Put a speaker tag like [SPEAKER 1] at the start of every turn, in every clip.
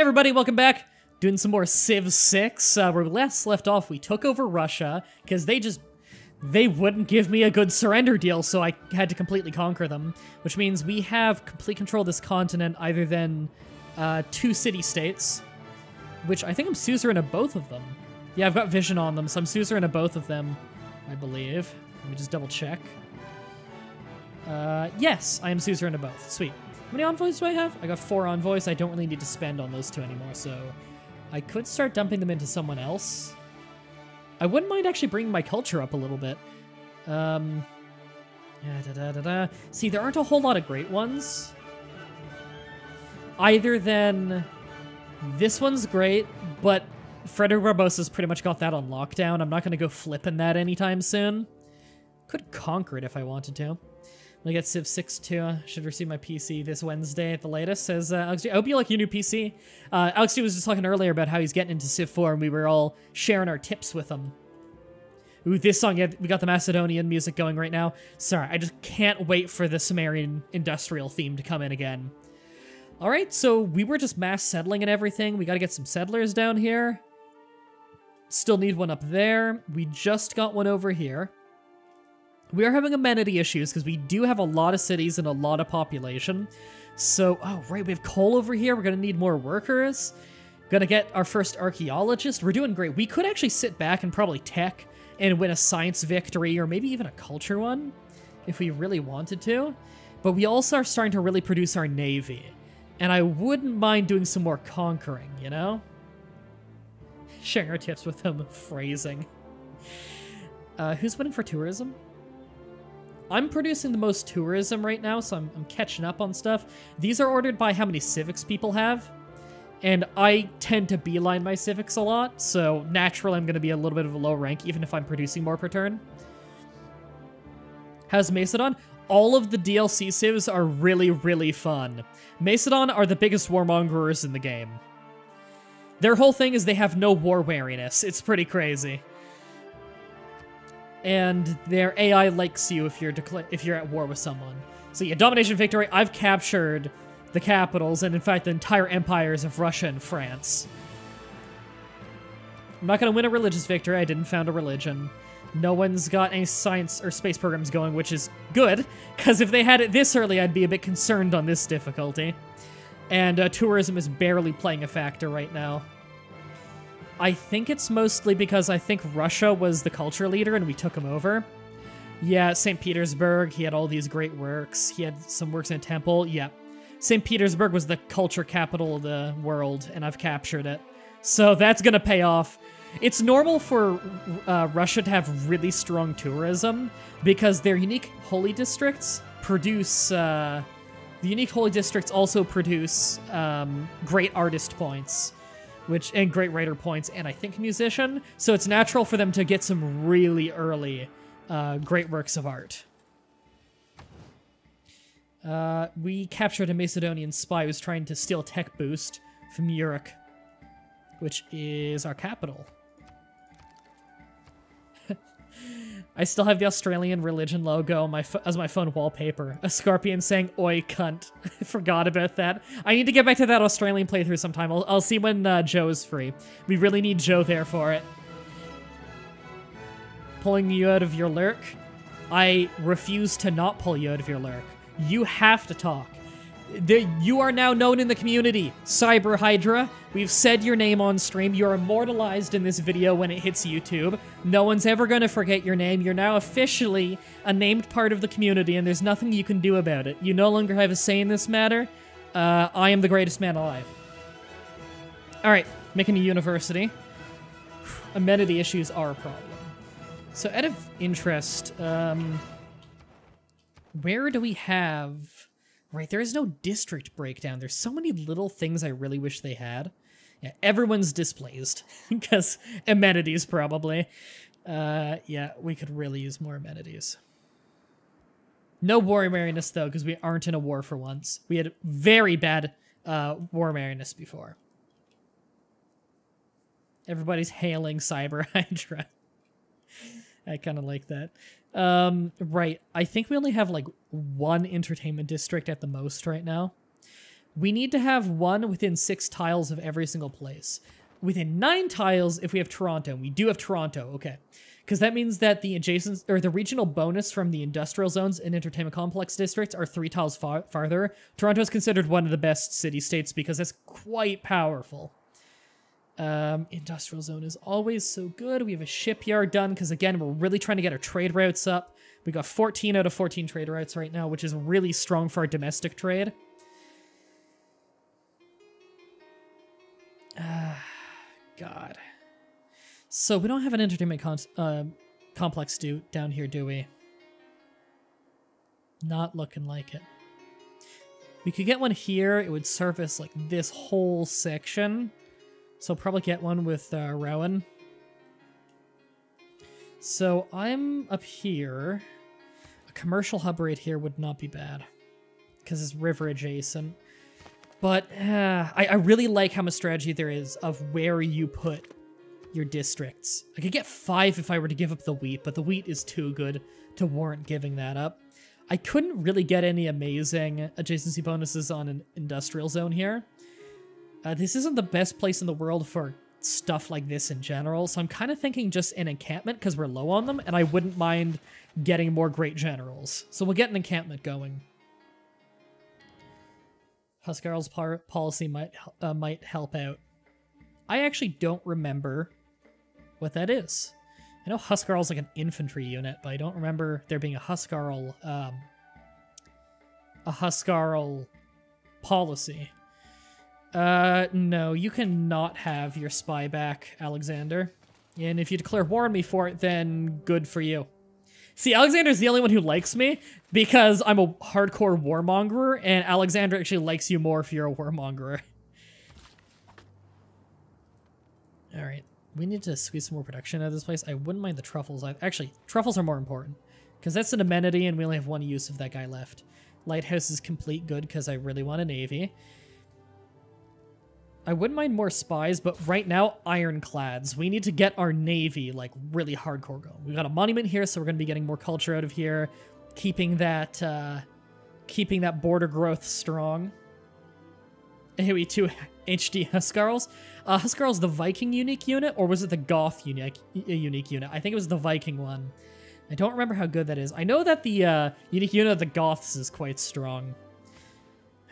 [SPEAKER 1] Hey everybody, welcome back. Doing some more Civ 6. Where we last left off, we took over Russia, because they wouldn't give me a good surrender deal, so I had to completely conquer them. Which means we have complete control of this continent, other than 2 city-states. Which I think I'm suzerain of both of them. Yeah, I've got vision on them, so I'm suzerain of both of them, I believe. Let me just double check. Yes, I am suzerain of both. Sweet. How many envoys do I have? I got 4 envoys. I don't really need to spend on those 2 anymore, so I could start dumping them into someone else. I wouldn't mind actually bringing my culture up a little bit. See, there aren't a whole lot of great ones. Either than this one's great, but Frederick Barbossa's pretty much got that on lockdown. I'm not going to go flipping that anytime soon. Could conquer it if I wanted to. I get Civ 6 too. Should receive my PC this Wednesday at the latest, says Alex G. I hope you like your new PC. Alex G was just talking earlier about how he's getting into Civ 4, and we were all sharing our tips with him. Ooh, this song, yeah, we got the Macedonian music going right now. Sorry, I just can't wait for the Sumerian industrial theme to come in again. Alright, so we were just mass settling and everything. We gotta get some settlers down here. Still need one up there. We just got one over here. We are having amenity issues because we do have a lot of cities and a lot of population. So, oh, right, we have coal over here. We're going to need more workers. Going to get our first archaeologist. We're doing great. We could actually sit back and probably tech and win a science victory or maybe even a culture one if we really wanted to. But we also are starting to really produce our navy. And I wouldn't mind doing some more conquering, you know? Sharing our tips with them. Phrasing. Who's winning for tourism? I'm producing the most tourism right now, so I'm catching up on stuff. These are ordered by how many civics people have, and I tend to beeline my civics a lot, so naturally I'm going to be a little bit of a low rank, even if I'm producing more per turn. How's Macedon? All of the DLC civs are really, really fun. Macedon are the biggest warmongerers in the game. Their whole thing is they have no war wariness. It's pretty crazy. And their AI likes you if you're at war with someone. So yeah, domination victory. I've captured the capitals and in fact the entire empires of Russia and France. I'm not gonna win a religious victory. I didn't found a religion. No one's got any science or space programs going, which is good, because if they had it this early, I'd be a bit concerned on this difficulty. And tourism is barely playing a factor right now. I think it's mostly because I think Russia was the culture leader and we took him over. Yeah, St. Petersburg, he had all these great works. He had some works in a temple. Yeah. St. Petersburg was the culture capital of the world, and I've captured it. So that's gonna pay off. It's normal for Russia to have really strong tourism because their unique holy districts produce... the unique holy districts also produce great artist points. And great writer points, and I think musician, so it's natural for them to get some really early great works of art. We captured a Macedonian spy who's trying to steal tech boost from Uruk, which is our capital. I still have the Australian religion logo on as my phone wallpaper. A scorpion saying, "Oi, cunt." I forgot about that. I need to get back to that Australian playthrough sometime. I'll see when Joe is free. We really need Joe there for it. Pulling you out of your lurk? I refuse to not pull you out of your lurk. You have to talk. You are now known in the community. Cyber Hydra, we've said your name on stream. You're immortalized in this video when it hits YouTube. No one's ever going to forget your name. You're now officially a named part of the community, and there's nothing you can do about it. You no longer have a say in this matter. I am the greatest man alive. Alright, making a university. Amenity issues are a problem. So out of interest, where do we have... Right, there is no district breakdown. There's so many little things I really wish they had. Yeah, everyone's displaced. Because amenities, probably. Yeah, we could really use more amenities. No war merriness, though, because we aren't in a war for once. We had very bad war merriness before. Everybody's hailing Cyber Hydra. I kind of like that. Right. I think we only have like one entertainment district at the most right now. We need to have one within 6 tiles of every single place. Within 9 tiles if we have Toronto. And we do have Toronto, okay. Because that means that the adjacent, or the regional bonus from the industrial zones and entertainment complex districts are 3 tiles farther. Toronto is considered one of the best city-states because that's quite powerful. Industrial zone is always so good. We have a shipyard done because, again, we're really trying to get our trade routes up. We got 14 out of 14 trade routes right now, which is really strong for our domestic trade. God. So we don't have an entertainment complex down here, do we? Not looking like it. We could get one here. It would service like this whole section. So probably get one with Rowan. So I'm up here. A commercial hub right here would not be bad. Because it's river adjacent. But I really like how much strategy there is of where you put your districts. I could get 5 if I were to give up the wheat, but the wheat is too good to warrant giving that up. I couldn't really get any amazing adjacency bonuses on an industrial zone here. This isn't the best place in the world for stuff like this in general, so I'm kind of thinking just an encampment because we're low on them, and I wouldn't mind getting more great generals. So we'll get an encampment going. Huskarl's policy might help out. I actually don't remember what that is. I know Huskarl's like an infantry unit, but I don't remember there being a Huskarl policy. No, you cannot have your spy back, Alexander. And if you declare war on me for it, then good for you. See, Alexander's the only one who likes me because I'm a hardcore warmongerer, and Alexander actually likes you more if you're a warmongerer. Alright, we need to squeeze some more production out of this place. I wouldn't mind the truffles. Actually, truffles are more important because that's an amenity and we only have one use of that guy left. Lighthouse is complete good because I really want a navy. I wouldn't mind more spies, but right now, ironclads. We need to get our navy, like, really hardcore going. We've got a monument here, so we're going to be getting more culture out of here, keeping that border growth strong. Here we 2 HD Huskarls. Huskarl's the Viking unique unit, or was it the Goth unique unit? I think it was the Viking one. I don't remember how good that is. I know that the unique unit of the Goths is quite strong.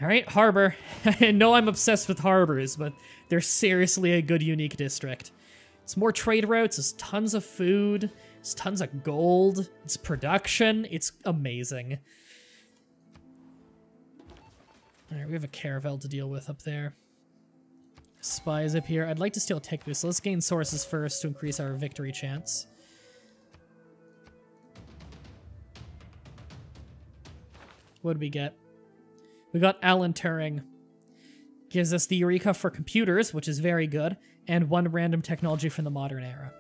[SPEAKER 1] Alright, Harbor. I know I'm obsessed with harbors, but they're seriously a good unique district. It's more trade routes, it's tons of food, it's tons of gold, it's production, it's amazing. Alright, we have a caravel to deal with up there. Spies up here. I'd like to steal Tikvu, so let's gain sources first to increase our victory chance. What did we get? We got Alan Turing. Gives us the Eureka for computers, which is very good, and 1 random technology from the modern era.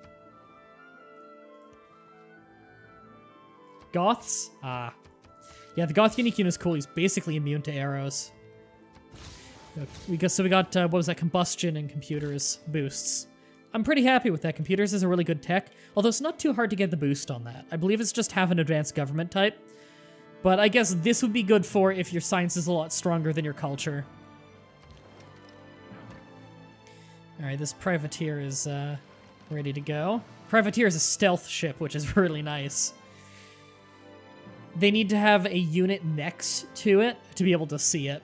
[SPEAKER 1] Goths? Ah. Yeah, the Goth unique unit is cool. He's basically immune to arrows. We got what was that? Combustion and computers boosts. I'm pretty happy with that. Computers is a really good tech, although it's not too hard to get the boost on that. I believe it's just have an advanced government type. But I guess this would be good for if your science is a lot stronger than your culture. Alright, this privateer is ready to go. Privateer is a stealth ship, which is really nice. They need to have a unit next to it to be able to see it,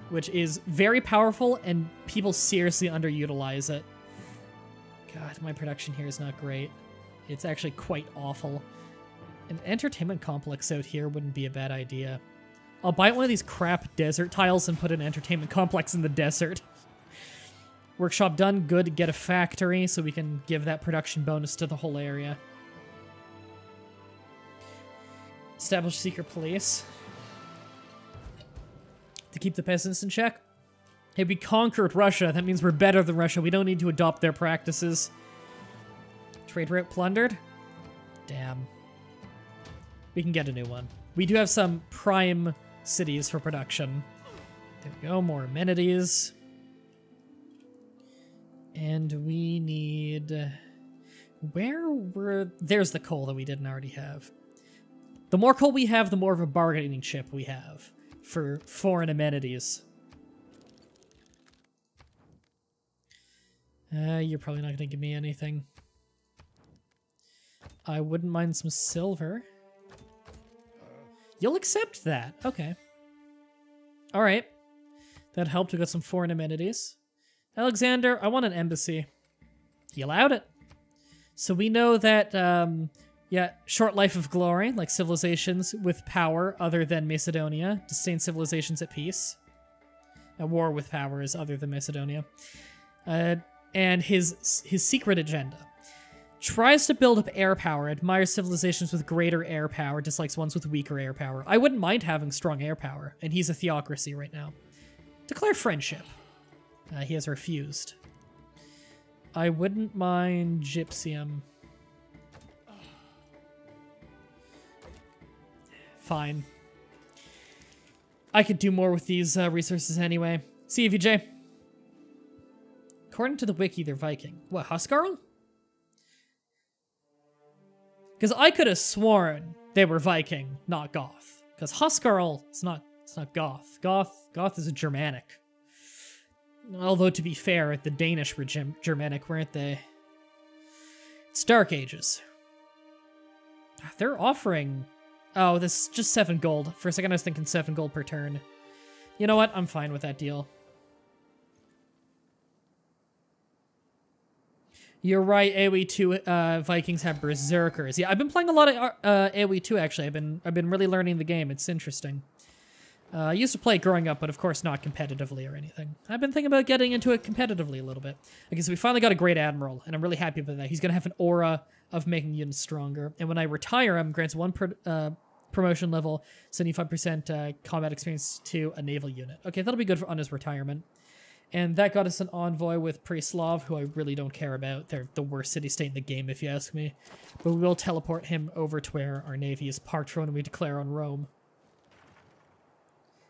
[SPEAKER 1] which is very powerful, and people seriously underutilize it. God, my production here is not great. It's actually quite awful. An entertainment complex out here wouldn't be a bad idea. I'll buy one of these crap desert tiles and put an entertainment complex in the desert. Workshop done. Good. Get a factory so we can give that production bonus to the whole area. Establish secret police. To keep the peasants in check. Hey, we conquered Russia. That means we're better than Russia. We don't need to adopt their practices. Trade route plundered. Damn. We can get a new one. We do have some prime cities for production. There we go, more amenities. And we need... There's the coal that we didn't already have. The more coal we have, the more of a bargaining chip we have for foreign amenities. You're probably not going to give me anything. I wouldn't mind some silver. You'll accept that. Okay. All right. That helped. We got some foreign amenities. Alexander, I want an embassy. He allowed it. So we know that, yeah, short life of glory, like civilizations with power other than Macedonia, disdain civilizations at peace. A war with powers other than Macedonia. And his secret agenda. Tries to build up air power, admires civilizations with greater air power, dislikes ones with weaker air power. I wouldn't mind having strong air power, and he's a theocracy right now. Declare friendship. He has refused. I wouldn't mind Gypsium. Fine. I could do more with these resources anyway. See you, VJ. According to the wiki, they're Viking. What, Huskarl? Because I could have sworn they were Viking, not Goth. Because Huskarl, it's not Goth. Goth is a Germanic. Although, to be fair, the Danish were Germanic, weren't they? It's Dark Ages. They're offering... Oh, this is just 7 gold. For a second, I was thinking 7 gold per turn. You know what? I'm fine with that deal. You're right, AoE 2 Vikings have Berserkers. Yeah, I've been playing a lot of AoE 2, actually. I've been really learning the game. It's interesting. I used to play it growing up, but of course not competitively or anything. I've been thinking about getting into it competitively a little bit. Because we finally got a great admiral, and I'm really happy about that. He's going to have an aura of making units stronger. And when I retire him, grants 1 promotion level, 75% combat experience to a naval unit. Okay, that'll be good on his retirement. And that got us an envoy with Preslav, who I really don't care about. They're the worst city-state in the game, if you ask me. But we will teleport him over to where our navy is parked for when we declare on Rome.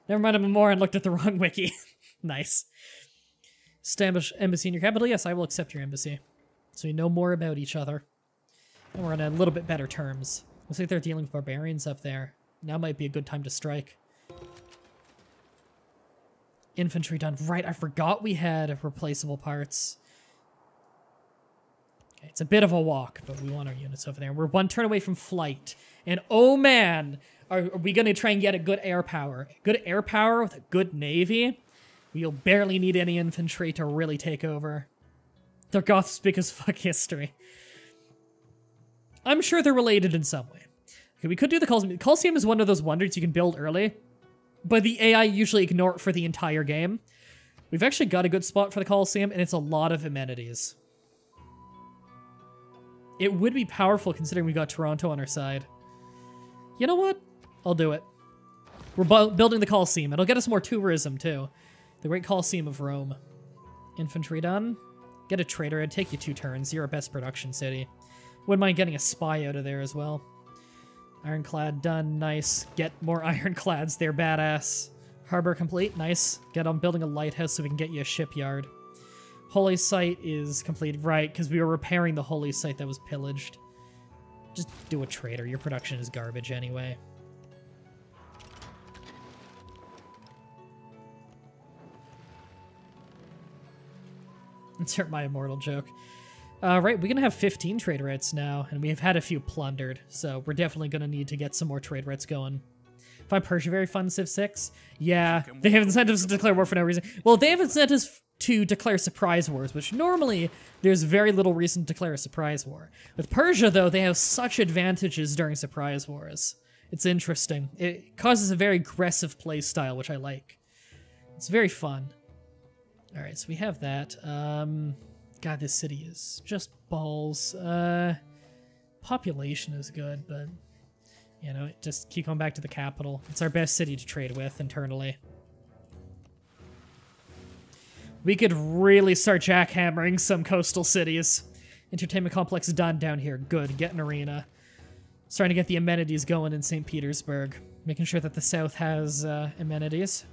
[SPEAKER 1] Never mind, I'm more and looked at the wrong wiki. Nice. Establish embassy in your capital? Yes, I will accept your embassy. So we know more about each other. And we're on a little bit better terms. Looks like they're dealing with barbarians up there. Now might be a good time to strike. Infantry done. Right, I forgot we had replaceable parts. Okay, it's a bit of a walk, but we want our units over there. We're 1 turn away from flight. And oh man, are we going to try and get a good air power? Good air power with a good navy? We'll barely need any infantry to really take over. They're Goths because fuck history. I'm sure they're related in some way. Okay, we could do the Colosseum. The Colosseum is one of those wonders you can build early, but the AI usually ignore it for the entire game. We've actually got a good spot for the Colosseum, and it's a lot of amenities. It would be powerful considering we got Toronto on our side. You know what? I'll do it. We're building the Colosseum. It'll get us more tourism, too. The Great Colosseum of Rome. Infantry done. Get a trader. It'd take you 2 turns. You're our best production city. Wouldn't mind getting a spy out of there as well. Ironclad done. Nice. Get more ironclads. They're badass. Harbor complete. Nice. Get on building a lighthouse so we can get you a shipyard. Holy Site is complete. Right, because we were repairing the Holy Site that was pillaged. Just do a trader. Your production is garbage anyway. Insert my immortal joke. Right, we're going to have 15 trade routes now, and we've had a few plundered, so we're definitely going to need to get some more trade routes going. Find Persia very fun, Civ 6? Yeah, they have incentives to declare war for no reason. Well, they have incentives to declare surprise wars, which normally there's very little reason to declare a surprise war. With Persia, though, they have such advantages during surprise wars. It's interesting. It causes a very aggressive play style, which I like. It's very fun. Alright, so we have that. God, this city is just balls. Population is good, but, you know, just keep going back to the capital. It's our best city to trade with internally. We could really start jackhammering some coastal cities. Entertainment complex done down here. Good. Get an arena. Starting to get the amenities going in St. Petersburg. Making sure that the south has amenities.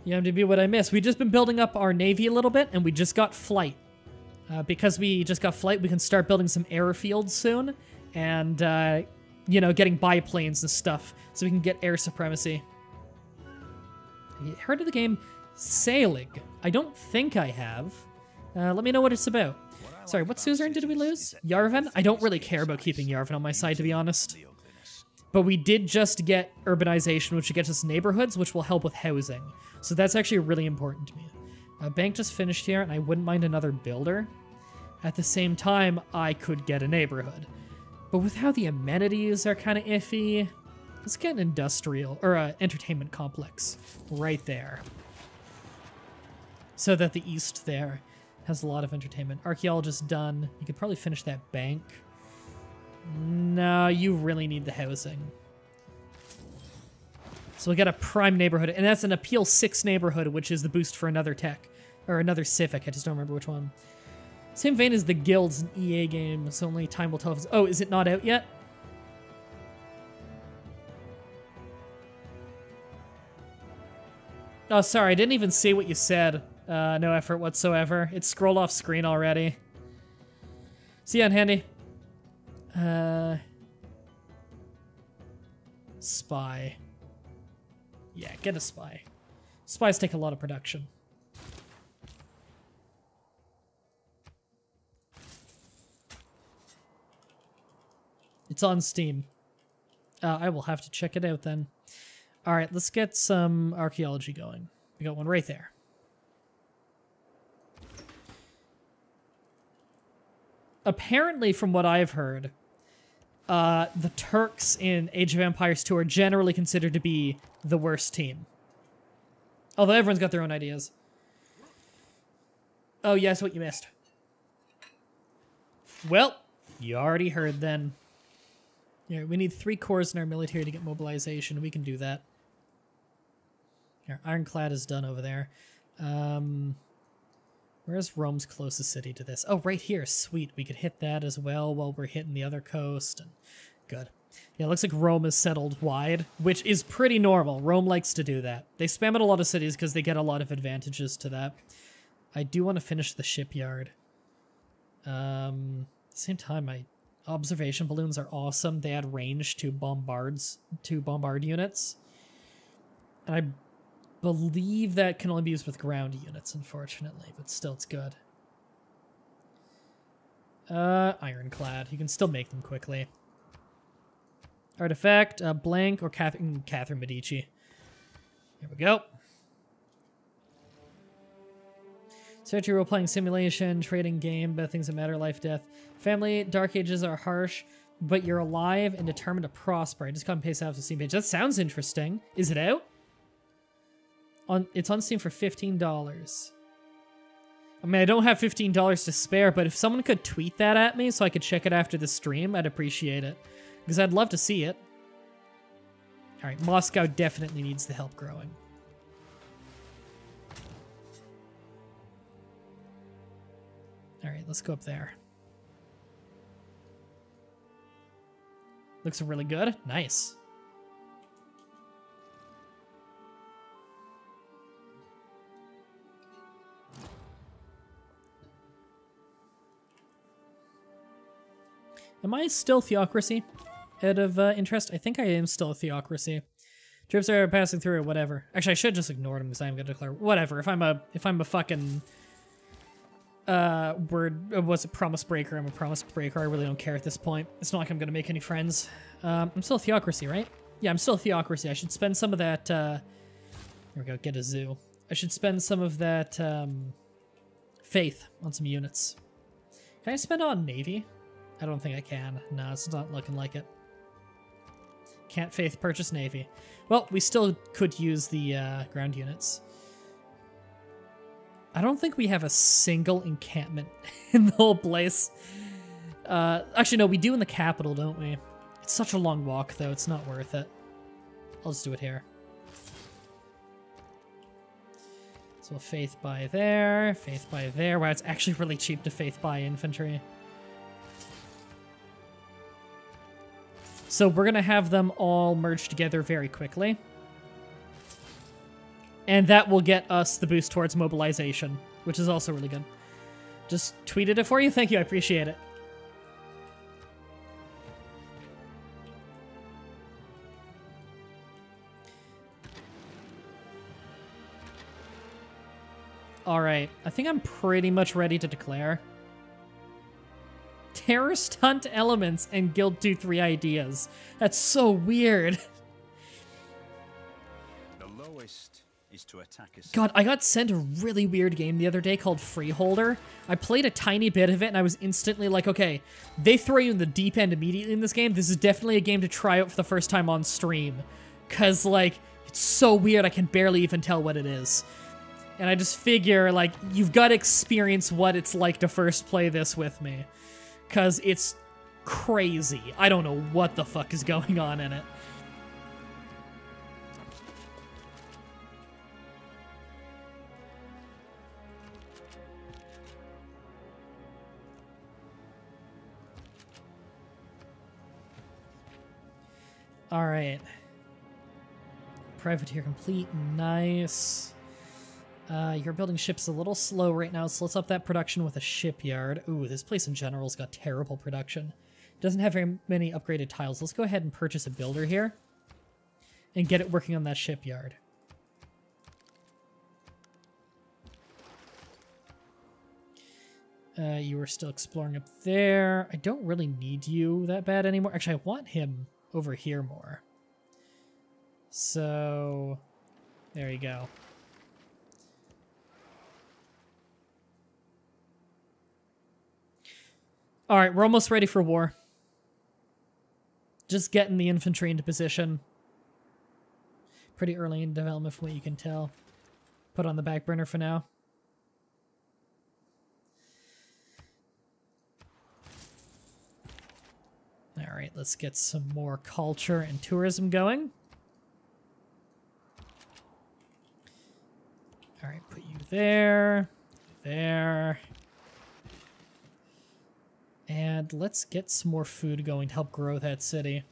[SPEAKER 1] IMDb, what I missed. We've just been building up our navy a little bit, and we just got flight. Because we just got flight, we can start building some airfields soon. And, you know, getting biplanes and stuff. So we can get air supremacy. You heard of the game Sailing? I don't think I have. Let me know what it's about. Sorry, what suzerain did we lose? Yarvan? I don't really care about keeping Yarvan on my side, to be honest. But we did just get urbanization, which gets us neighborhoods, which will help with housing. So that's actually really important to me. Bank just finished here, and I wouldn't mind another builder. At the same time, I could get a neighborhood. But with how the amenities are kind of iffy, let's get an industrial, or an entertainment complex right there. So that the east there has a lot of entertainment. Archaeologist done. You could probably finish that bank. No, you really need the housing. So we'll get a prime neighborhood, and that's an Appeal 6 neighborhood, which is the boost for another tech. Or another civic, I just don't remember which one. Same vein as the guilds in EA games, only time will tell if it's... Oh, is it not out yet? Oh, sorry, I didn't even see what you said. No effort whatsoever. It scrolled off screen already. See you on handy. Spy. Yeah, get a spy. Spies take a lot of production. It's on Steam. I will have to check it out then. All right, let's get some archaeology going. We got one right there. Apparently, from what I've heard, the Turks in Age of Empires 2 are generally considered to be the worst team. Although everyone's got their own ideas. Oh, yes, what you missed. Well, you already heard then. Yeah, we need 3 cores in our military to get mobilization. We can do that. Our Ironclad is done over there. Where's Rome's closest city to this? Oh, right here. Sweet. We could hit that as well while we're hitting the other coast. And good. Yeah, it looks like Rome is settled wide, which is pretty normal. Rome likes to do that. They spam out a lot of cities because they get a lot of advantages to that. I do want to finish the shipyard. At the same time, my observation balloons are awesome. They add range to bombard units. And I believe that can only be used with ground units, unfortunately, but still it's good. Ironclad. You can still make them quickly. Artifact, blank, or Catherine Medici. Here we go. Strategy role-playing simulation, trading game, but things that matter, life, death. Family, Dark Ages are harsh, but you're alive and determined to prosper. I just got and paste out the Steam page. That sounds interesting. Is it out? It's on Steam for $15. I mean, I don't have $15 to spare, but if someone could tweet that at me so I could check it after the stream, I'd appreciate it. Because I'd love to see it. Alright, Moscow definitely needs the help growing. Alright, let's go up there. Looks really good. Nice. Am I still theocracy? Out of interest? I think I am still a theocracy. Troops are passing through or whatever. Actually, I should just ignore them because I'm going to declare whatever. If I'm a fucking what's it, promise breaker? I'm a promise breaker. I really don't care at this point. It's not like I'm going to make any friends. I'm still a theocracy, right? Yeah, I'm still a theocracy. I should spend some of that. Here we go. Get a zoo. I should spend some of that faith on some units. Can I spend it on navy? I don't think I can. No, it's not looking like it. Can't faith purchase navy. Well, we still could use the ground units. I don't think we have a single encampment in the whole place. Actually, no, we do in the capital, don't we? It's such a long walk, though. It's not worth it. I'll just do it here. So we'll faith by there, faith by there. Wow, it's actually really cheap to faith by infantry. So we're going to have them all merge together very quickly. And that will get us the boost towards mobilization, which is also really good. Just tweeted it for you. Thank you. I appreciate it. Alright, I think I'm pretty much ready to declare. Terrorist hunt elements and Guild 2-3 ideas. That's so weird.
[SPEAKER 2] The lowest is to attack a
[SPEAKER 1] God, I got sent a really weird game the other day called Freeholder. I played a tiny bit of it and I was instantly like, okay, they throw you in the deep end immediately in this game. This is definitely a game to try out for the first time on stream. Cause like, it's so weird I can barely even tell what it is. And I just figure, like, you've got to experience what it's like to first play this with me. Because it's crazy. I don't know what the fuck is going on in it. Alright. Privateer complete. Nice. Your building ship's a little slow right now, so let's up that production with a shipyard. Ooh, this place in general's got terrible production. Doesn't have very many upgraded tiles. Let's go ahead and purchase a builder here and get it working on that shipyard. You are still exploring up there. I don't really need you that bad anymore. Actually, I want him over here more. So, there you go. Alright, we're almost ready for war. Just getting the infantry into position. Pretty early in development from what you can tell. Put on the back burner for now. Alright, let's get some more culture and tourism going. Alright, put you there. There. And let's get some more food going to help grow that city.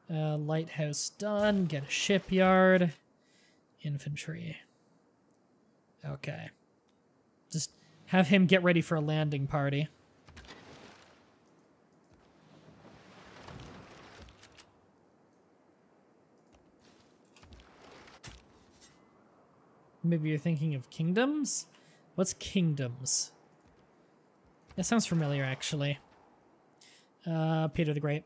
[SPEAKER 1] Lighthouse done. Get a shipyard. Infantry. Okay. Just have him get ready for a landing party. Maybe you're thinking of kingdoms? What's kingdoms? That sounds familiar, actually. Peter the Great.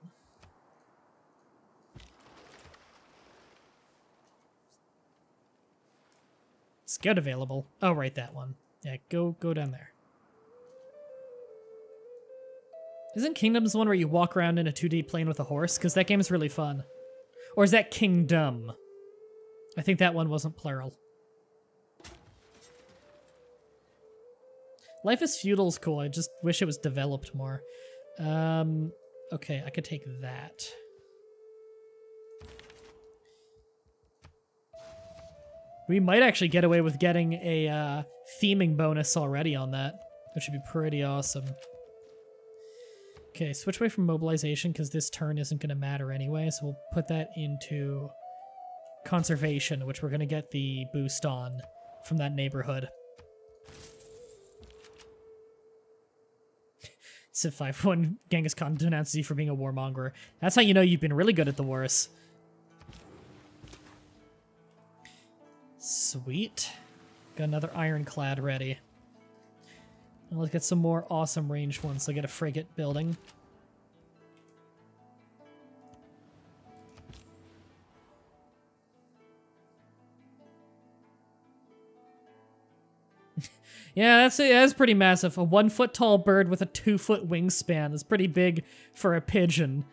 [SPEAKER 1] Scout available. Oh, right, that one. Yeah, go down there. Isn't Kingdoms the one where you walk around in a 2D plane with a horse? Because that game is really fun. Or is that Kingdom? I think that one wasn't plural. Life is Feudal is cool. I just wish it was developed more. Okay, I could take that. We might actually get away with getting a theming bonus already on that, which would be pretty awesome. Okay, switch away from mobilization because this turn isn't going to matter anyway, so we'll put that into conservation, which we're going to get the boost on from that neighborhood. Civ 5-1 Genghis Khan denounces you for being a warmonger. That's how you know you've been really good at the wars. Sweet. Got another ironclad ready. Now let's get some more awesome ranged ones. So get a frigate building. Yeah, that's pretty massive. A 1-foot tall bird with a 2-foot wingspan is pretty big for a pigeon.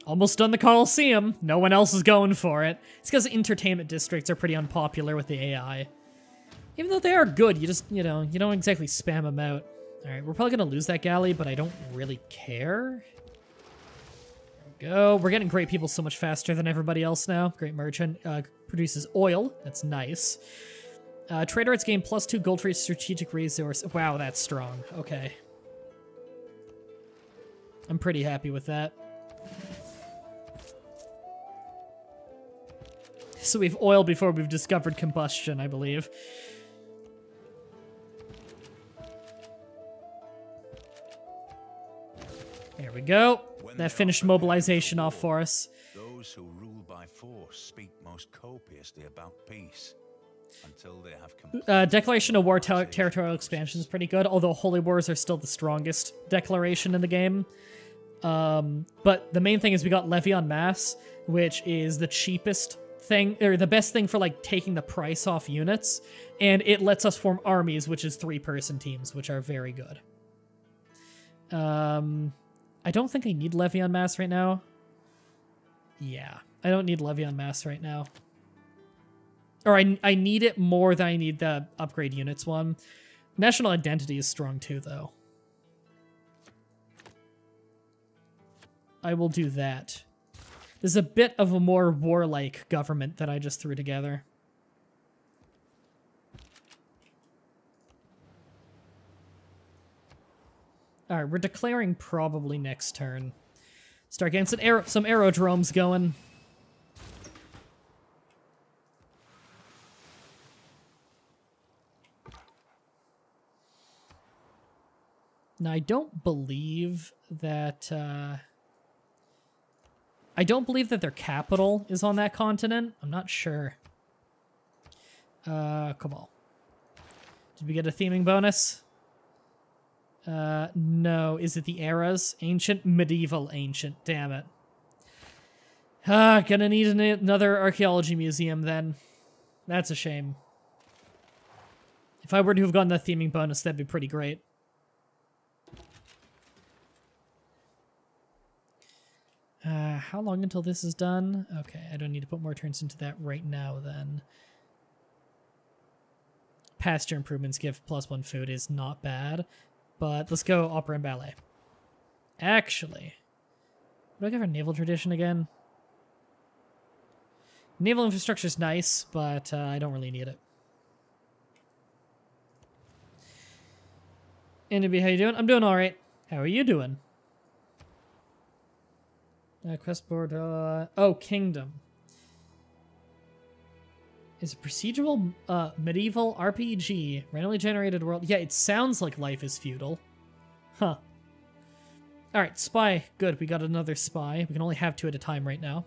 [SPEAKER 1] Almost done the Coliseum. No one else is going for it. It's because entertainment districts are pretty unpopular with the AI. Even though they are good, you just, you know, you don't exactly spam them out. Alright, we're probably going to lose that galley, but I don't really care. Go. We're getting great people so much faster than everybody else now. Great merchant produces oil. That's nice. Trader arts gain +2 gold for strategic resource. Wow, that's strong. Okay. I'm pretty happy with that. So we've oil before we've discovered combustion, I believe. There we go. that finished mobilization off for us.
[SPEAKER 2] Those who rule by force speak most copiously about peace until they have
[SPEAKER 1] Declaration of War territorial expansion is pretty good, although Holy Wars are still the strongest declaration in the game. But the main thing is we got Levy en Masse, which is the cheapest thing, or the best thing for like taking the price off units, and it lets us form armies, which is 3-person teams, which are very good. I don't think I need Levy en Masse right now. Yeah, I don't need Levy en Masse right now. Or I need it more than I need the upgrade units one. National identity is strong too, though. I will do that. There's a bit of a more warlike government that I just threw together. Alright, we're declaring probably next turn. Start getting some aerodromes going. Now, I don't believe that their capital is on that continent. I'm not sure. Come on. Did we get a theming bonus? No. Is it the eras? Ancient, medieval, ancient. Damn it. Gonna need another archaeology museum then. That's a shame. If I were to have gotten the theming bonus, that'd be pretty great. How long until this is done? Okay, I don't need to put more turns into that right now then. Pasture improvements give +1 food is not bad, but let's go opera and ballet. Actually, what do I give our naval tradition again? Naval infrastructure is nice, but I don't really need it. Andy, how you doing? I'm doing all right. How are you doing? Quest board. Oh, Kingdom. Is a procedural medieval RPG randomly generated world. Yeah, it sounds like life is feudal. Huh. All right, spy. Good, we got another spy. We can only have 2 at a time right now.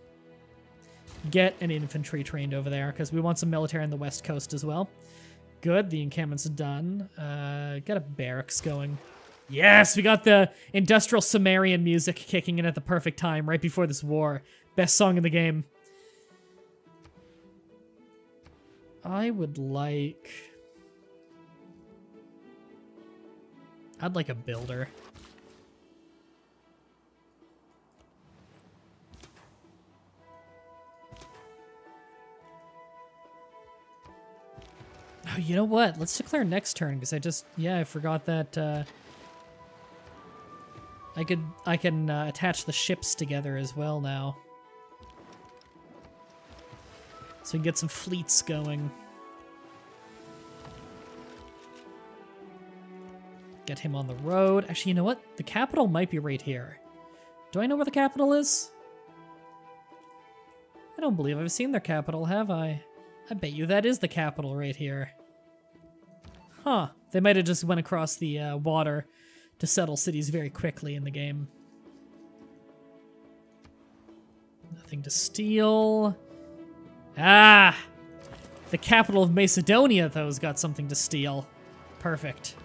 [SPEAKER 1] Get an infantry trained over there because we want some military on the west coast as well. Good, the encampment's done. Got a barracks going. Yes, we got the industrial Sumerian music kicking in at the perfect time right before this war. Best song in the game. I would like... I'd like a builder. Oh, you know what? Let's declare next turn, because I forgot that, I can attach the ships together as well now. So we can get some fleets going. Get him on the road. Actually, you know what? The capital might be right here. Do I know where the capital is? I don't believe I've seen their capital, have I? I bet you that is the capital right here. Huh. They might have just went across the water to settle cities very quickly in the game. Nothing to steal. Ah! The capital of Macedonia, though, has got something to steal. Perfect.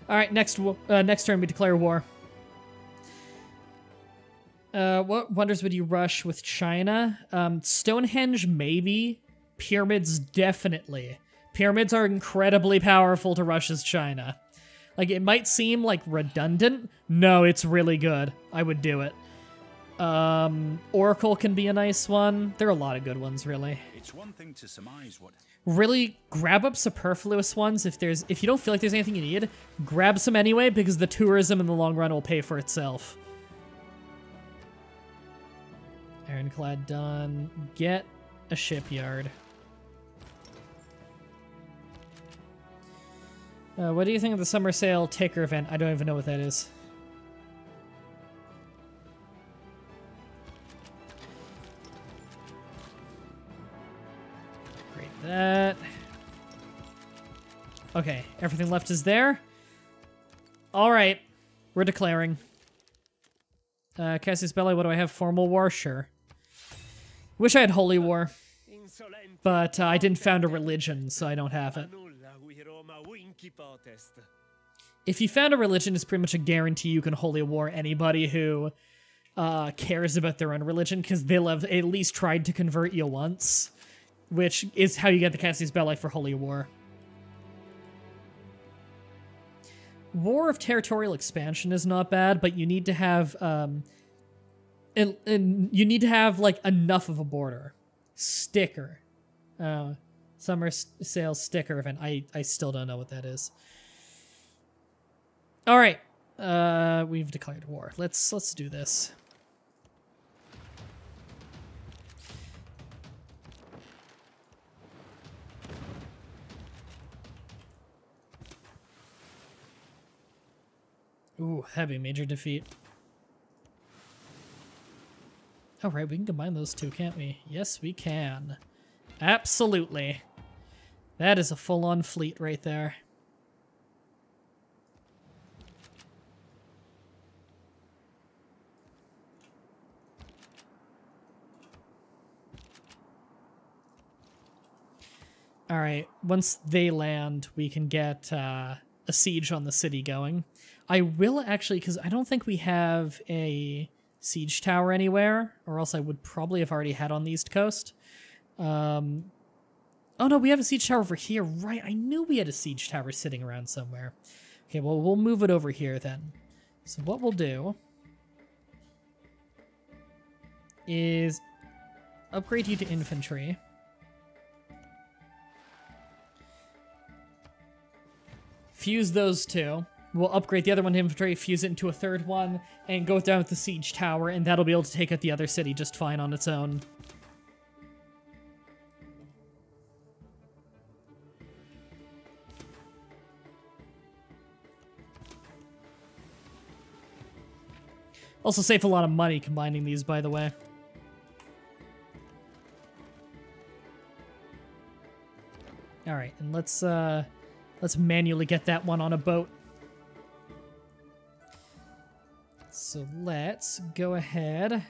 [SPEAKER 1] All right, next turn we declare war. What wonders would you rush with China? Stonehenge, maybe. Pyramids, definitely. Pyramids are incredibly powerful to rush as China. Like, it might seem, like, redundant. No, it's really good. I would do it. Oracle can be a nice one. There are a lot of good ones, really.
[SPEAKER 2] It's one thing to surmise what...
[SPEAKER 1] Really, grab up superfluous ones. If you don't feel like there's anything you need, grab some anyway, because the tourism in the long run will pay for itself. Ironclad done. Get a shipyard. What do you think of the summer sale ticker event? I don't even know what that is. Great. that. Okay, everything left is there. Alright, we're declaring. Cassius Belli, what do I have? Formal war? Sure. Wish I had Holy War. But I didn't found a religion, so I don't have it. If you found a religion, it's pretty much a guarantee you can Holy War anybody who cares about their own religion, because they'll have at least tried to convert you once, which is how you get the Cassius Belli for Holy War. War of Territorial Expansion is not bad, but you need to have you need to have like enough of a border. Sticker. Summer sales sticker event. I still don't know what that is. All right. We've declared war. Let's do this. Ooh, heavy major defeat. All right, we can combine those two, can't we? Yes, we can. Absolutely. That is a full-on fleet right there. All right, once they land, we can get a siege on the city going. I will actually, because I don't think we have a siege tower anywhere, or else I would probably have already had on the East Coast. Oh no, we have a siege tower over here, right? I knew we had a siege tower sitting around somewhere. Okay, well, we'll move it over here then. So what we'll do is upgrade you to infantry. Fuse those two. We'll upgrade the other one to infantry, fuse it into a third one, and go down with the siege tower, and that'll be able to take out the other city just fine on its own. Also save a lot of money combining these, by the way. Alright, and let's manually get that one on a boat. So let's go ahead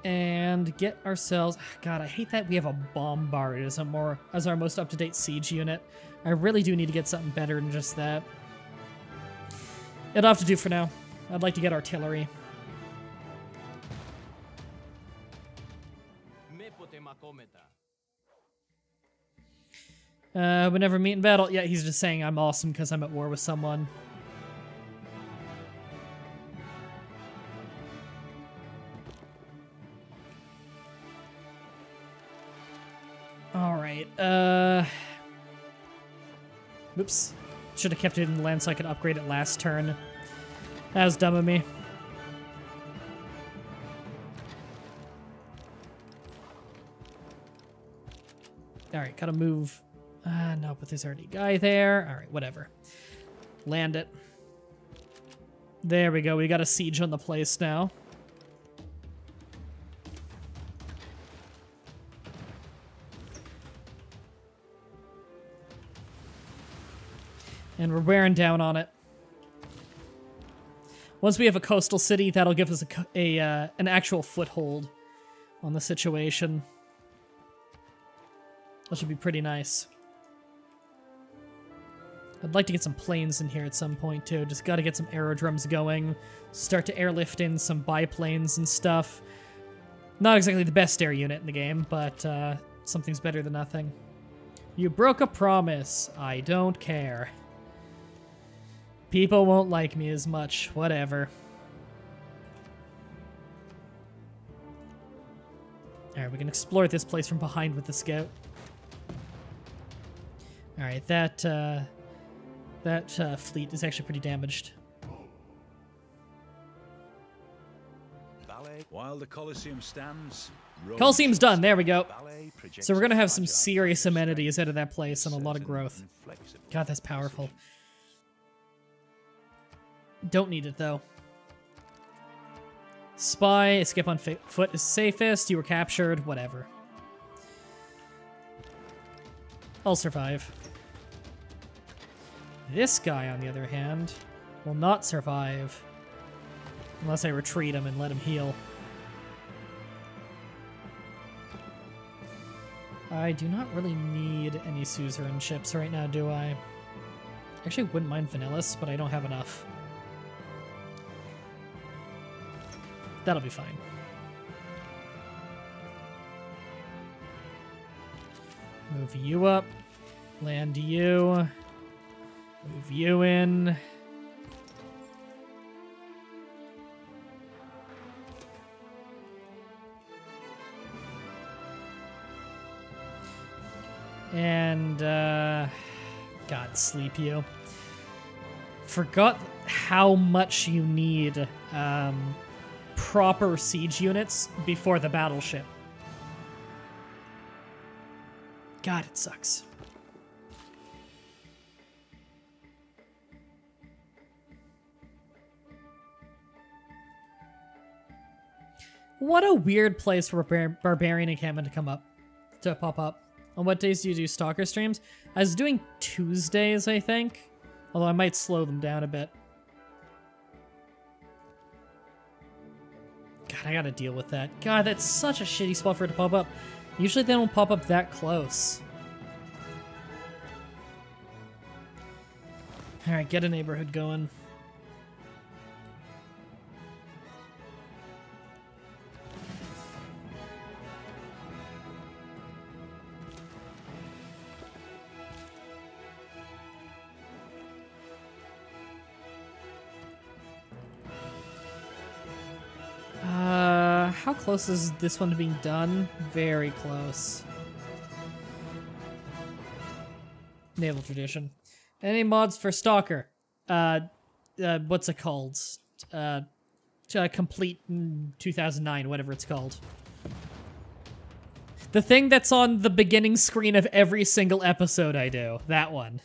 [SPEAKER 1] and get ourselves... God, I hate that we have a bombard as our most up-to-date siege unit. I really do need to get something better than just that. It'll have to do for now. I'd like to get artillery. We never meet in battle. Yeah, he's just saying I'm awesome because I'm at war with someone. Alright, oops. Should have kept it in the land so I could upgrade it last turn. That was dumb of me. Alright, gotta move. No, but there's already a guy there. Alright, whatever. Land it. There we go. We got a siege on the place now. And we're wearing down on it. Once we have a coastal city, that'll give us an actual foothold on the situation. That should be pretty nice. I'd like to get some planes in here at some point, too. Just gotta get some aerodromes going. Start to airlift in some biplanes and stuff. Not exactly the best air unit in the game, but something's better than nothing. You broke a promise. I don't care. People won't like me as much. Whatever. Alright, we can explore this place from behind with the scout. Alright, that fleet is actually pretty damaged.
[SPEAKER 2] While the Colosseum stands,
[SPEAKER 1] Colosseum's done. There we go. So we're going to have some serious amenities out of that place and a lot of growth. God, that's powerful. Don't need it, though. Spy, escape on foot is safest. You were captured. Whatever. I'll survive. This guy, on the other hand, will not survive unless I retreat him and let him heal. I do not really need any suzerain ships right now, do I? Actually, wouldn't mind Vanillus, but I don't have enough. That'll be fine. Move you up. Land you. Move you in. And, God, sleep you. Forgot how much you need, proper siege units before the battleship. God, it sucks. What a weird place for Barbarian encampment to pop up. On what days do you do Stalker streams? I was doing Tuesdays, I think. Although I might slow them down a bit. God, I gotta deal with that. God, that's such a shitty spot for it to pop up. Usually they don't pop up that close. Alright, get a neighborhood going. How close is this one to being done? Very close. Naval tradition. Any mods for Stalker? What's it called? Complete 2009, whatever it's called. The thing that's on the beginning screen of every single episode I do. That one.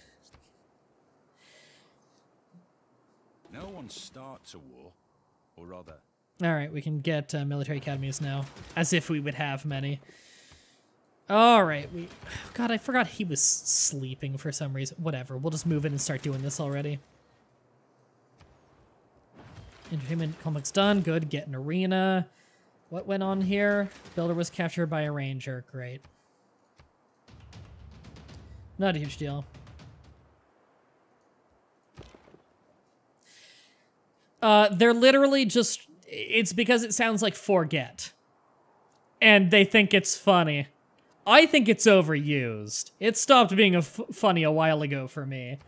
[SPEAKER 2] No one starts a war, or rather...
[SPEAKER 1] Alright, we can get military academies now. As if we would have many. Alright, God, I forgot he was sleeping for some reason. Whatever, we'll just move in and start doing this already. Entertainment complex done. Good, get an arena. What went on here? Builder was captured by a ranger. Great. Not a huge deal. They're literally just... It's because it sounds like forget. And they think it's funny. I think it's overused. It stopped being funny a while ago for me.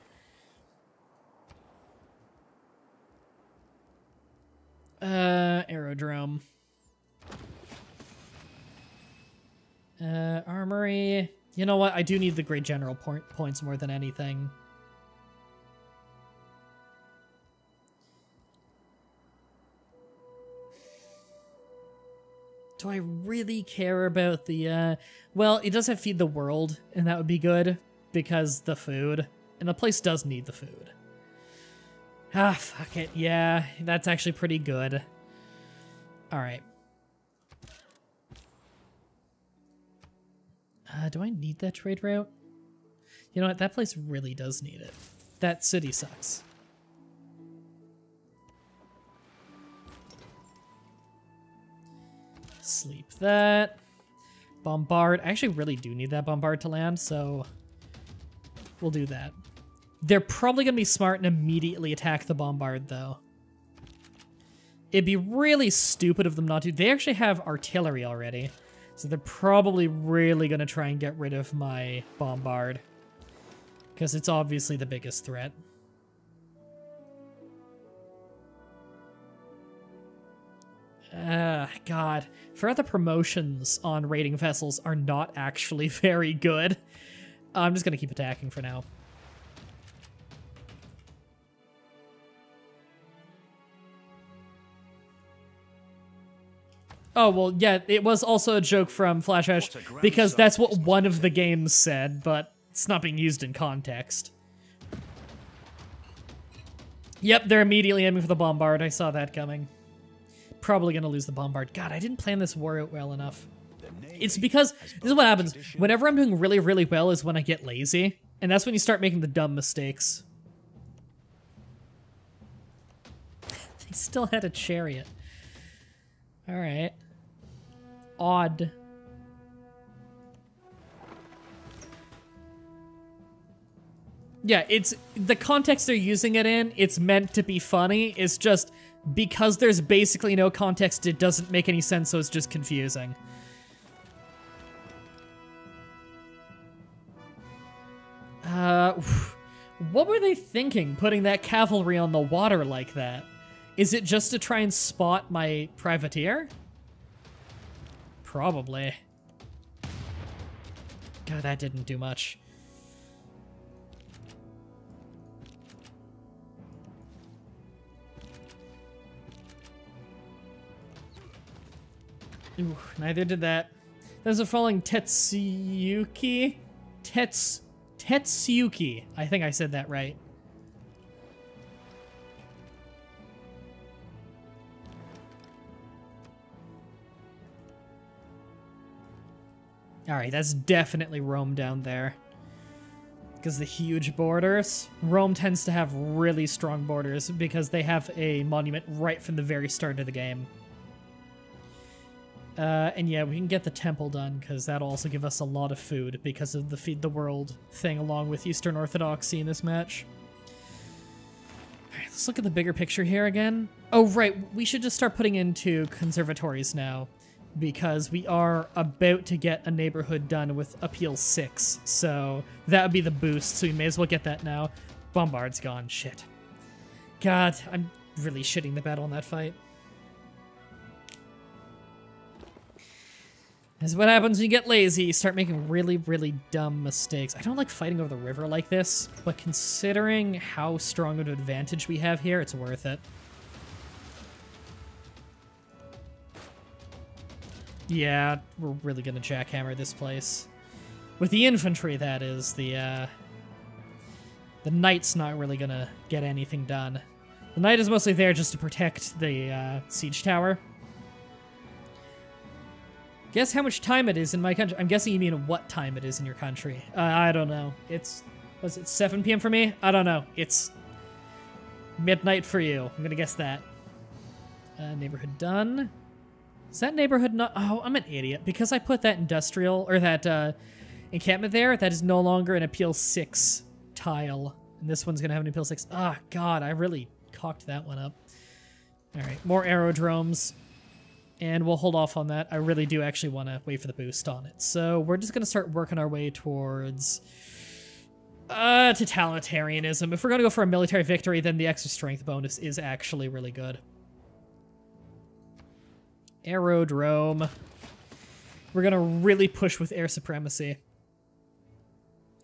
[SPEAKER 1] Aerodrome. Armory. You know what? I do need the Great General points more than anything. Do I really care about the, well, it does have Feed the World, and that would be good, because the food. And the place does need the food. Ah, fuck it. Yeah, that's actually pretty good. Alright. Do I need that trade route? You know what? That place really does need it. That city sucks. Sleep that. Bombard. I actually really do need that bombard to land, so we'll do that. They're probably going to be smart and immediately attack the bombard, though. It'd be really stupid of them not to. They actually have artillery already, so they're probably really going to try and get rid of my bombard, because it's obviously the biggest threat. God. Further promotions on raiding vessels are not actually very good. I'm just gonna keep attacking for now. Oh, well, yeah, it was also a joke from Flash Ash, because that's what one of the games said, but it's not being used in context. Yep, they're immediately aiming for the bombard. I saw that coming. Probably gonna lose the bombard. God, I didn't plan this war out well enough.
[SPEAKER 2] The
[SPEAKER 1] It's because this is what happens. Whenever I'm doing really, really well is when I get lazy. And that's when you start making the dumb mistakes. They still had a chariot. Alright. Odd. Yeah, it's the context they're using it in, it's meant to be funny. It's just because there's basically no context, it doesn't make any sense, so it's just confusing. What were they thinking, putting that cavalry on the water like that? Is it just to try and spot my privateer? Probably. God, that didn't do much. Ooh, neither did that. Those are falling Tetsuyuki? Tetsuyuki. I think I said that right. Alright, that's definitely Rome down there. Because the huge borders. Rome tends to have really strong borders because they have a monument right from the very start of the game. And yeah, we can get the temple done because that'll also give us a lot of food because of the Feed the World thing along with Eastern Orthodoxy in this match. Alright, let's look at the bigger picture here again. Oh, right, we should just start putting into conservatories now because we are about to get a neighborhood done with Appeal 6, so that would be the boost, so we may as well get that now. Bombard's gone, shit. God, I'm really shitting the bed on that fight. This is what happens when you get lazy. You start making really, really dumb mistakes. I don't like fighting over the river like this, but considering how strong of an advantage we have here, it's worth it. Yeah, we're really gonna jackhammer this place. With the infantry, that is. The knight's not really gonna get anything done. The knight is mostly there just to protect the siege tower. Guess how much time it is in my country. I'm guessing you mean what time it is in your country. I don't know. Was it 7 p.m. for me? I don't know. It's midnight for you. I'm gonna guess that. Neighborhood done. Is that neighborhood not? Oh, I'm an idiot. Because I put that industrial, or that encampment there, that is no longer an Appeal 6 tile. And this one's gonna have an Appeal 6. Ah, God, I really cocked that one up. All right, more aerodromes. And we'll hold off on that. I really do actually want to wait for the boost on it. So we're just going to start working our way towards totalitarianism. If we're going to go for a military victory, then the extra strength bonus is actually really good. Aerodrome. We're going to really push with air supremacy.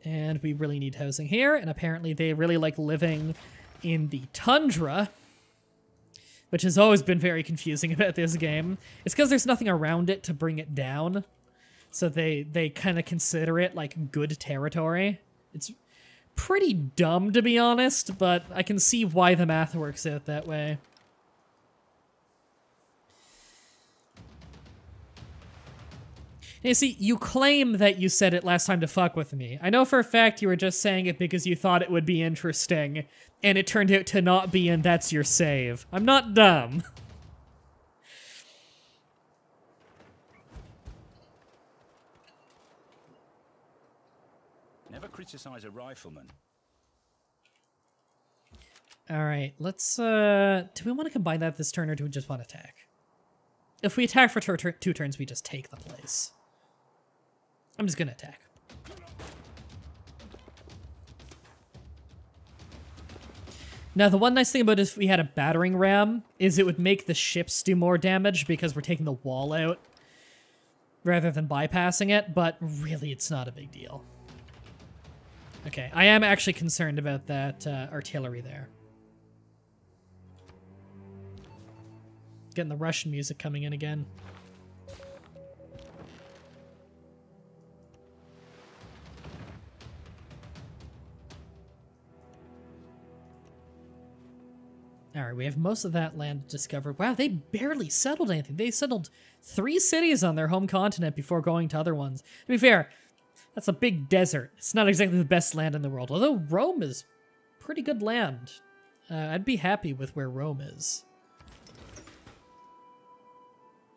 [SPEAKER 1] And we really need housing here. And apparently they really like living in the tundra, which has always been very confusing about this game. It's because there's nothing around it to bring it down. So they kind of consider it like good territory. It's pretty dumb, to be honest, but I can see why the math works out that way. You see, you claim that you said it last time to fuck with me. I know for a fact you were just saying it because you thought it would be interesting, and it turned out to not be, and that's your save. I'm not dumb.
[SPEAKER 2] Never criticize a rifleman.
[SPEAKER 1] Alright, let's, do we want to combine that this turn, or do we just want to attack? If we attack for 2 turns, we just take the place. I'm just gonna attack. Now, the one nice thing about if we had a battering ram is it would make the ships do more damage because we're taking the wall out rather than bypassing it, but really it's not a big deal. Okay, I am actually concerned about that artillery there. Getting the Russian music coming in again. Alright, we have most of that land discovered. Wow, they barely settled anything. They settled 3 cities on their home continent before going to other ones. To be fair, that's a big desert. It's not exactly the best land in the world, although Rome is pretty good land. I'd be happy with where Rome is.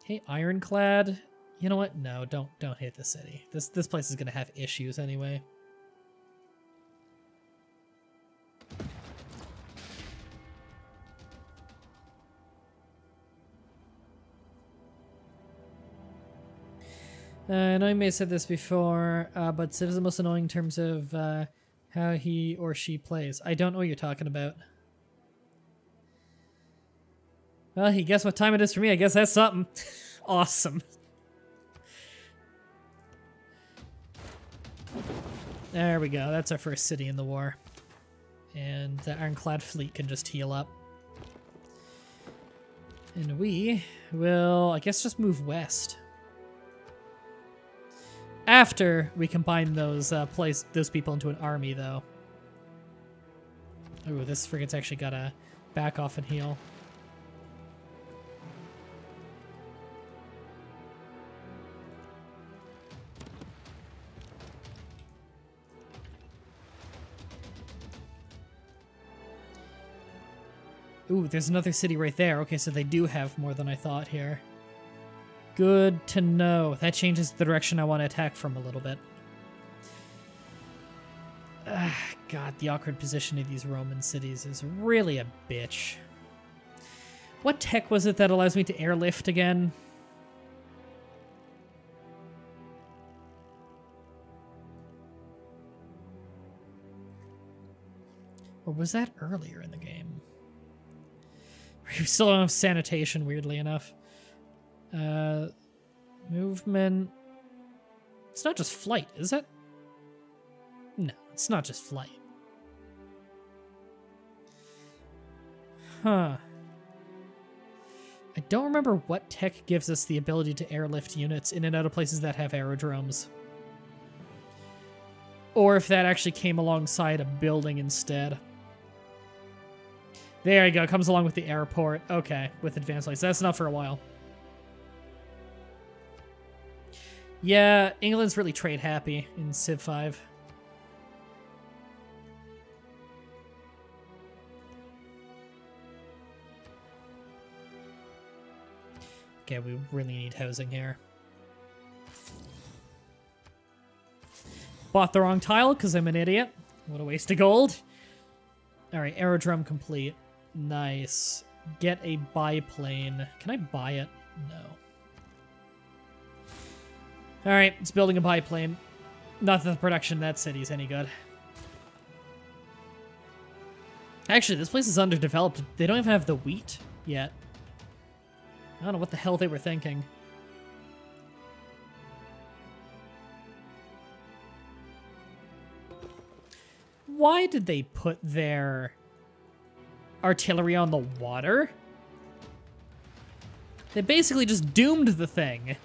[SPEAKER 1] Hey, Ironclad. You know what? No, don't hit the city. This place is gonna have issues anyway. I know you may have said this before, but Civ is the most annoying in terms of how he or she plays. I don't know what you're talking about. Well, you guess what time it is for me. I guess that's something. Awesome. There we go. That's our first city in the war. And the Ironclad fleet can just heal up. And we will, I guess, just move west. After we combine those those people into an army, though. Ooh, this frigate's actually gotta back off and heal. Ooh, there's another city right there. Okay, so they do have more than I thought here. Good to know. That changes the direction I want to attack from a little bit. God, the awkward position of these Roman cities is really a bitch. What tech was it that allows me to airlift again? Or was that earlier in the game? We still don't have sanitation, weirdly enough. Movement. It's not just flight, is it? No, it's not just flight. Huh. I don't remember what tech gives us the ability to airlift units in and out of places that have aerodromes. Or if that actually came alongside a building instead. There you go, it comes along with the airport. Okay, with advanced lights. That's enough for a while. Yeah, England's really trade happy in Civ 5. Okay, we really need housing here. Bought the wrong tile because I'm an idiot. What a waste of gold. Alright, aerodrome complete. Nice. Get a biplane. Can I buy it? No. Alright, it's building a biplane. Not that the production in that city is any good. Actually, this place is underdeveloped. They don't even have the wheat yet. I don't know what the hell they were thinking. Why did they put their artillery on the water? They basically just doomed the thing.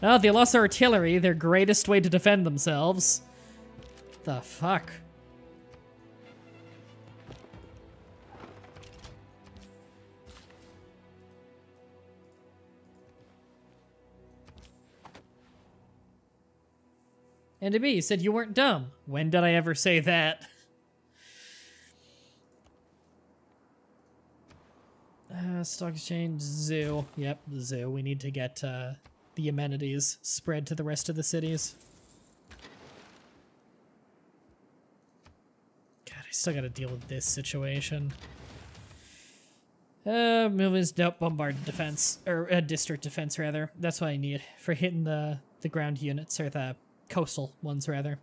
[SPEAKER 1] Oh, they lost their artillery, their greatest way to defend themselves. The fuck? And to me, you said you weren't dumb. When did I ever say that? Stock exchange, zoo. Yep, zoo. We need to get the amenities spread to the rest of the cities. God, I still gotta deal with this situation. Movies, nope, bombard defense. Or district defense, rather. That's what I need for hitting the ground units, or the coastal ones, rather.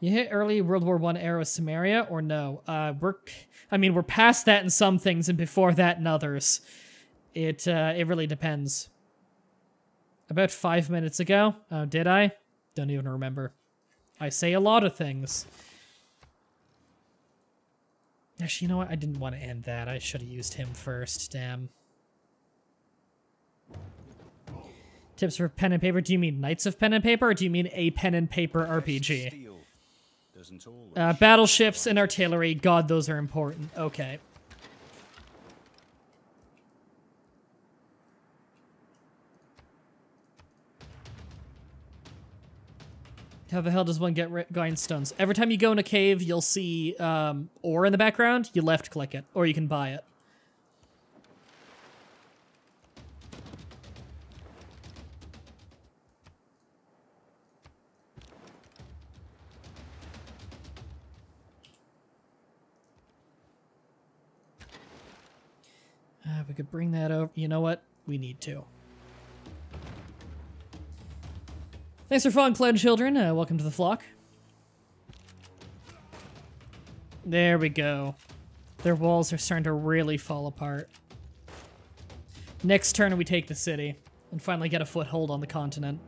[SPEAKER 1] You hit early World War I era Sumeria, or no? We're past that in some things, and before that in others. It really depends. About 5 minutes ago? Oh, did I? Don't even remember. I say a lot of things. Actually, you know what? I didn't want to end that. I should have used him first. Damn. Tips for pen and paper. Do you mean Knights of Pen and Paper, or do you mean a pen and paper RPG? Battleships and artillery. God, those are important. Okay. How the hell does one get grindstones? Every time you go in a cave, you'll see ore in the background. You left click it, or you can buy it. We could bring that over. You know what? We need to. Thanks for following, Cloud Children. Welcome to the flock. There we go. Their walls are starting to really fall apart. Next turn, we take the city and finally get a foothold on the continent.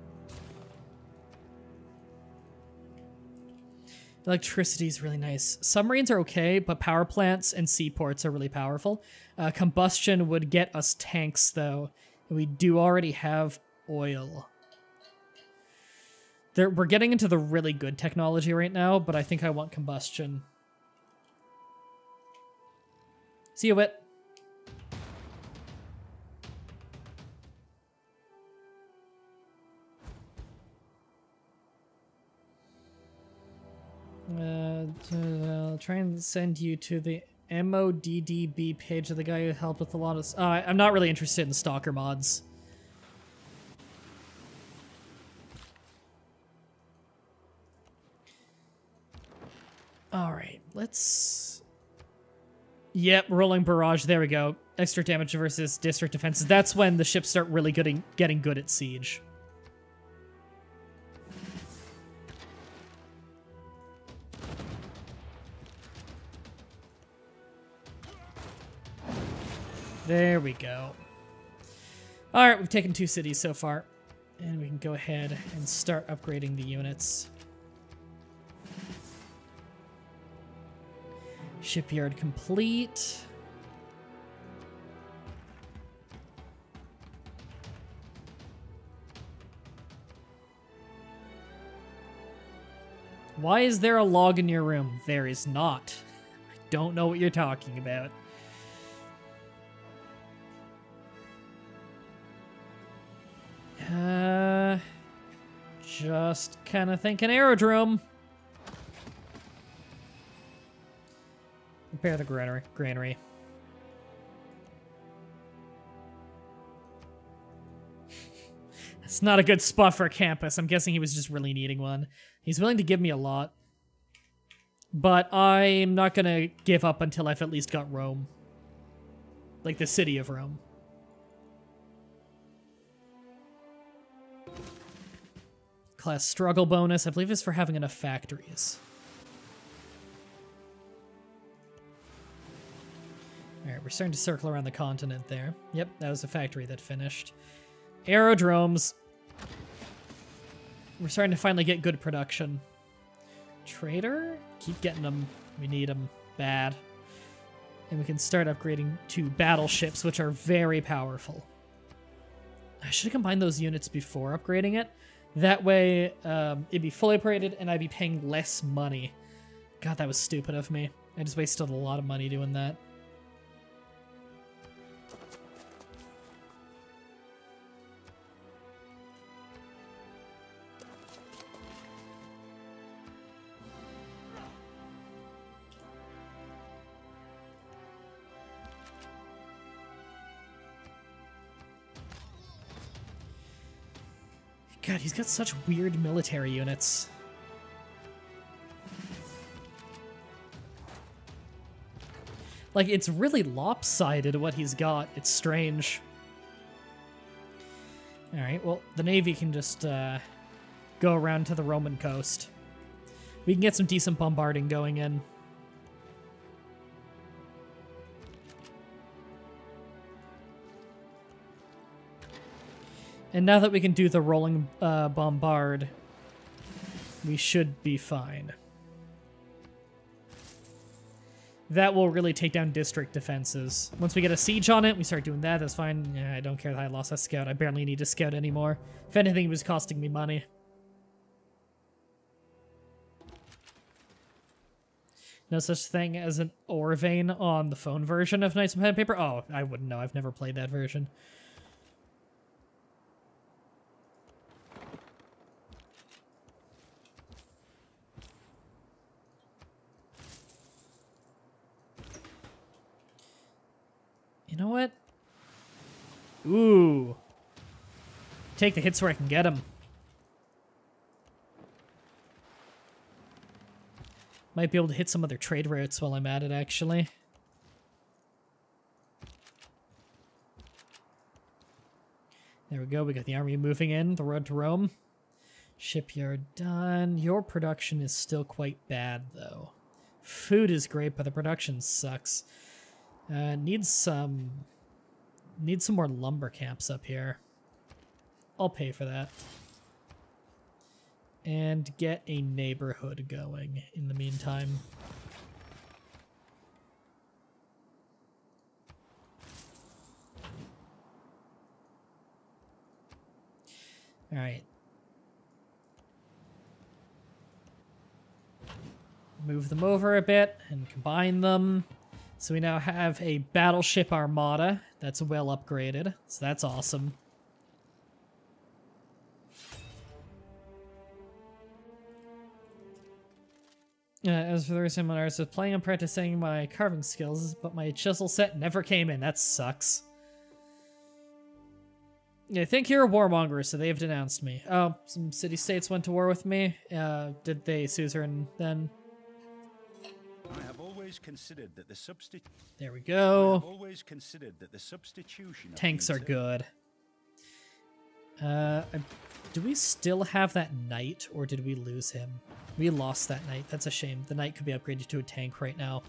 [SPEAKER 1] Electricity is really nice. Submarines are okay, but power plants and seaports are really powerful. Combustion would get us tanks, though. We do already have oil. We're getting into the really good technology right now, but I think I want combustion. See you, Wit. I'll try and send you to the MODDB page of the guy who helped with a lot of... I'm not really interested in stalker mods. Alright, let's... Yep, rolling barrage, there we go. Extra damage versus district defenses. That's when the ships start really getting good at siege. There we go. Alright, we've taken 2 cities so far. And we can go ahead and start upgrading the units. Shipyard complete. Why is there a log in your room? There is not. I don't know what you're talking about. Just kind of thinking aerodrome. Repair the granary. It's not a good spot for a campus. I'm guessing he was just really needing one. He's willing to give me a lot. But I'm not going to give up until I've at least got Rome. Like the city of Rome. Class struggle bonus. I believe it's for having enough factories. Alright, we're starting to circle around the continent there. Yep, that was a factory that finished. Aerodromes. We're starting to finally get good production. Trader? Keep getting them. We need them bad. And we can start upgrading to battleships, which are very powerful. I should have combined those units before upgrading it. That way, it'd be fully upgraded and I'd be paying less money. God, that was stupid of me. I just wasted a lot of money doing that. God, he's got such weird military units. Like, it's really lopsided what he's got. It's strange. Alright, well, the Navy can just go around to the Roman coast. We can get some decent bombarding going in. And now that we can do the rolling bombard, we should be fine. That will really take down district defenses. Once we get a siege on it, we start doing that, that's fine. Yeah, I don't care that I lost that scout. I barely need to scout anymore. If anything, it was costing me money. No such thing as an ore vein on the phone version of Knights of Pen and Paper? Oh, I wouldn't know. I've never played that version. know what? Ooh. Take the hits where I can get them. Might be able to hit some other trade routes while I'm at it, actually. There we go. We got the army moving in. The road to Rome. Shipyard done. Your production is still quite bad, though. Food is great, but the production sucks. Needs some more lumber camps up here. I'll pay for that. And get a neighborhood going in the meantime. All right. Move them over a bit and combine them. So we now have a battleship armada that's well upgraded. So that's awesome. As for the rest of my arts, I was planning on practicing my carving skills, but my chisel set never came in. That sucks. Yeah, I think you're a warmonger, so they've denounced me. Oh, some city-states went to war with me. Did they, suzerain, then?
[SPEAKER 2] I have always considered that the
[SPEAKER 1] There we go.
[SPEAKER 2] I have always considered that the substitution
[SPEAKER 1] Tanks are good. Do we still have that knight, or did we lose him? We lost that knight. That's a shame. The knight could be upgraded to a tank right now.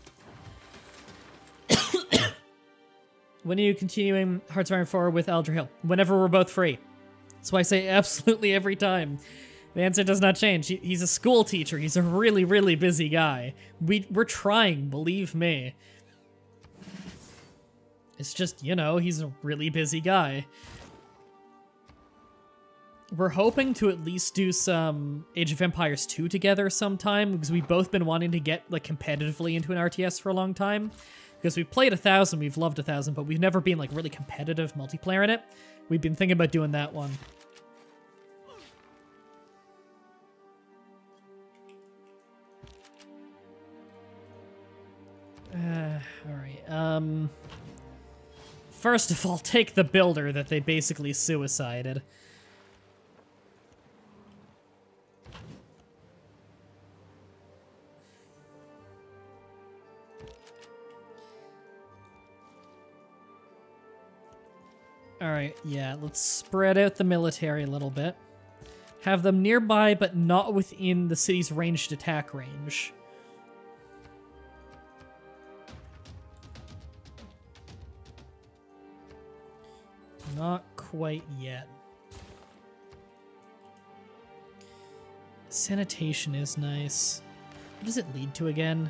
[SPEAKER 1] When are you continuing Hearts of Iron 4 with Elder Hill? Whenever we're both free. That's why I say absolutely every time. The answer does not change. He's a school teacher. He's a really, really busy guy. We're trying, believe me. It's just, you know, he's a really busy guy. We're hoping to at least do some Age of Empires 2 together sometime, because we've both been wanting to get like competitively into an RTS for a long time. Because we've played 1000, we've loved 1000, but we've never been like really competitive multiplayer in it. We've been thinking about doing that one. Alright, first of all, take the builder that they basically suicided. Alright, yeah, let's spread out the military a little bit. Have them nearby, but not within the city's ranged attack range. Not quite yet. Sanitation is nice. What does it lead to again?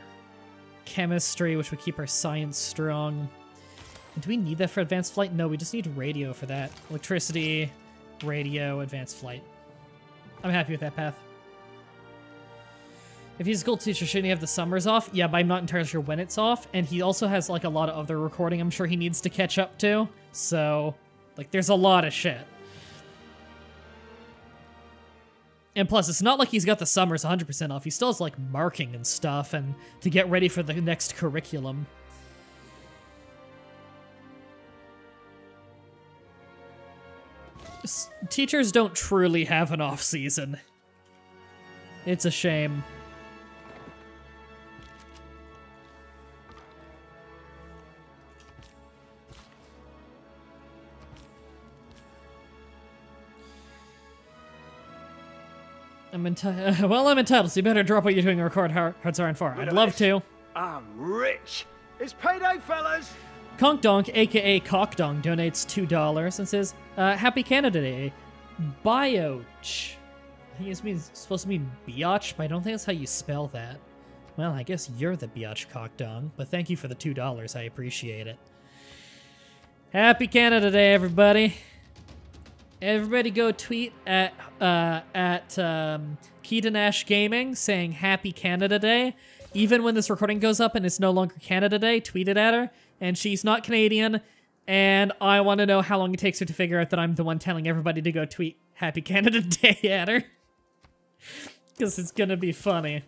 [SPEAKER 1] Chemistry, which would keep our science strong. And do we need that for advanced flight? No, we just need radio for that. Electricity, radio, advanced flight. I'm happy with that path. If he's a school teacher, shouldn't he have the summers off? Yeah, but I'm not entirely sure when it's off. And he also has like a lot of other recording I'm sure he needs to catch up to. So, like, there's a lot of shit. And plus, it's not like he's got the summers 100% off. He still has, like, marking and stuff and to get ready for the next curriculum. Teachers don't truly have an off-season. It's a shame. I'm entitled, so you better drop what you're doing and record Hearts of Iron 4. I'd love to.
[SPEAKER 3] I'm rich. It's payday, fellas.
[SPEAKER 1] Conkdonk, aka Cockdong, donates $2 and says, Happy Canada Day. Bioch. I think it's supposed to mean biatch, but I don't think that's how you spell that. Well, I guess you're the biatch Cockdong, but thank you for the $2. I appreciate it. Happy Canada Day, everybody. Everybody go tweet at Keitanash Gaming saying Happy Canada Day. Even when this recording goes up and it's no longer Canada Day, tweet it at her. And she's not Canadian, and I want to know how long it takes her to figure out that I'm the one telling everybody to go tweet Happy Canada Day at her. Because it's gonna be funny.